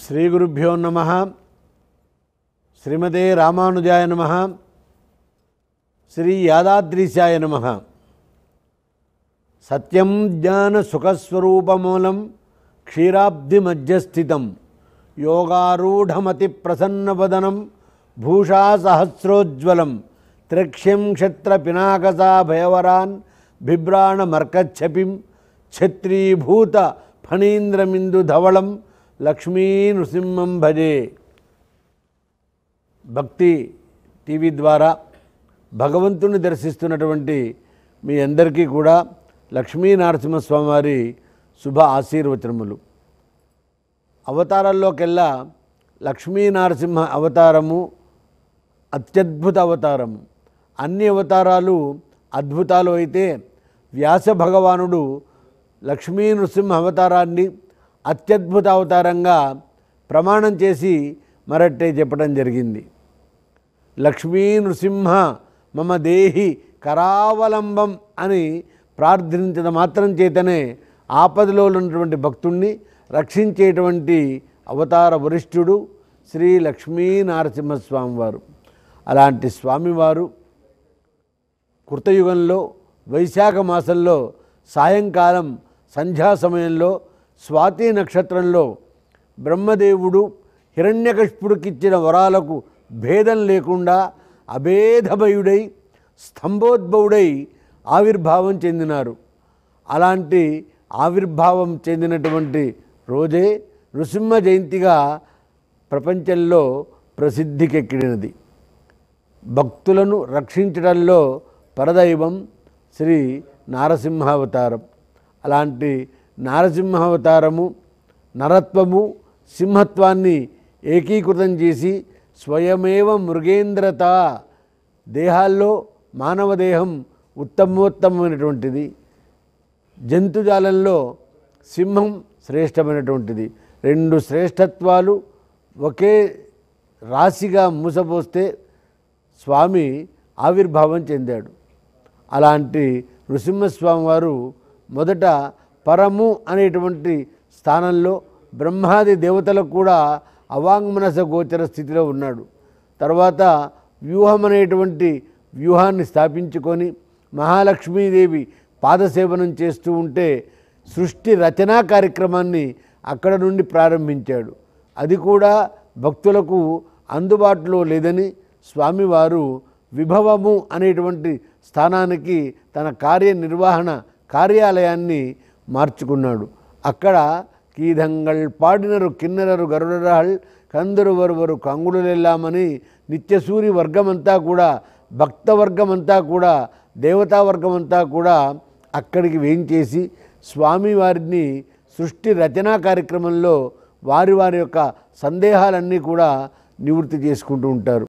శ్రీ గురుభ్యో నమః. శ్రీమతే రామానుజాయ నమః. శ్రీ యాదాద్రీశాయ నమః. సత్యం జ్ఞాన సుఖస్వరూపమూలం క్షీరాబ్ది మధ్యస్థితం యోగారూఢమతి ప్రసన్నవదనం భూషా సహస్రోజ్వలం త్రక్ష్యం క్షత్ర పినాకసా భయవరాన్ బిభ్రాణ మర్కచ్ఛపిం ఛత్రీభూత ఫణీంద్రమిందు ధవళం లక్ష్మీ నృసింహం భజే. భక్తి టీవీ ద్వారా భగవంతుని దర్శిస్తున్నటువంటి మీ అందరికీ కూడా లక్ష్మీ నరసింహస్వామి వారి శుభ ఆశీర్వచనములు. అవతారాల్లోకెల్లా లక్ష్మీ నరసింహ అవతారము అత్యద్భుత అవతారము. అన్ని అవతారాలు అద్భుతాలు అయితే వ్యాస భగవానుడు లక్ష్మీ నృసింహ అవతారాన్ని అత్యద్భుత అవతారంగా ప్రమాణం చేసి మరట్టే చెప్పడం జరిగింది. లక్ష్మీ నృసింహ మమ దేహి కరావలంబం అని ప్రార్థించడం మాత్రం చేతనే ఆపదలో ఉన్నటువంటి భక్తుణ్ణి రక్షించేటువంటి అవతార వరిష్ఠుడు శ్రీ లక్ష్మీ నరసింహస్వామి వారు. అలాంటి స్వామివారు కృతయుగంలో వైశాఖ మాసంలో సాయంకాలం సంధ్యా సమయంలో స్వాతి నక్షత్రంలో బ్రహ్మదేవుడు హిరణ్యకశిపుడికిచ్చిన వరాలకు భేదం లేకుండా అభేదభయుడై స్తంభోద్భవుడై ఆవిర్భావం చెందినారు. అలాంటి ఆవిర్భావం చెందినటువంటి రోజే నృసింహ జయంతిగా ప్రపంచంలో ప్రసిద్ధికెక్కినది. భక్తులను రక్షించడంలో పరదైవం శ్రీ నారసింహావతారం. అలాంటి నారసింహావతారము నరత్వము సింహత్వాన్ని ఏకీకృతం చేసి స్వయమేవ మృగేంద్రత, దేహాల్లో మానవ దేహం ఉత్తమోత్తమైనటువంటిది, జంతుజాలంలో సింహం శ్రేష్టమైనటువంటిది. రెండు శ్రేష్టత్వాలు ఒకే రాశిగా మూసపోస్తే స్వామి ఆవిర్భావం చెందాడు. అలాంటి నృసింహస్వామి వారు మొదట పరము అనేటువంటి స్థానంలో బ్రహ్మాది దేవతలకు కూడా అవాంగ్మనస గోచర స్థితిలో ఉన్నాడు. తర్వాత వ్యూహం అనేటువంటి వ్యూహాన్ని స్థాపించుకొని మహాలక్ష్మీదేవి పాదసేవనం చేస్తూ ఉంటే సృష్టి రచనా కార్యక్రమాన్ని అక్కడ నుండి ప్రారంభించాడు. అది కూడా భక్తులకు అందుబాటులో లేదని స్వామివారు విభవము అనేటువంటి స్థానానికి తన కార్యనిర్వహణ కార్యాలయాన్ని మార్చుకున్నాడు. అక్కడ కీదంగల్ పాడినరు కిన్నెరరు గరుడరహల్ కందరు వరువరు కంగుడులెల్లామని నిత్యసూరి వర్గమంతా కూడా భక్తవర్గమంతా కూడా దేవతావర్గమంతా కూడా అక్కడికి వేయించేసి స్వామివారిని సృష్టి రచనా కార్యక్రమంలో వారి యొక్క సందేహాలన్నీ కూడా నివృత్తి చేసుకుంటూ ఉంటారు.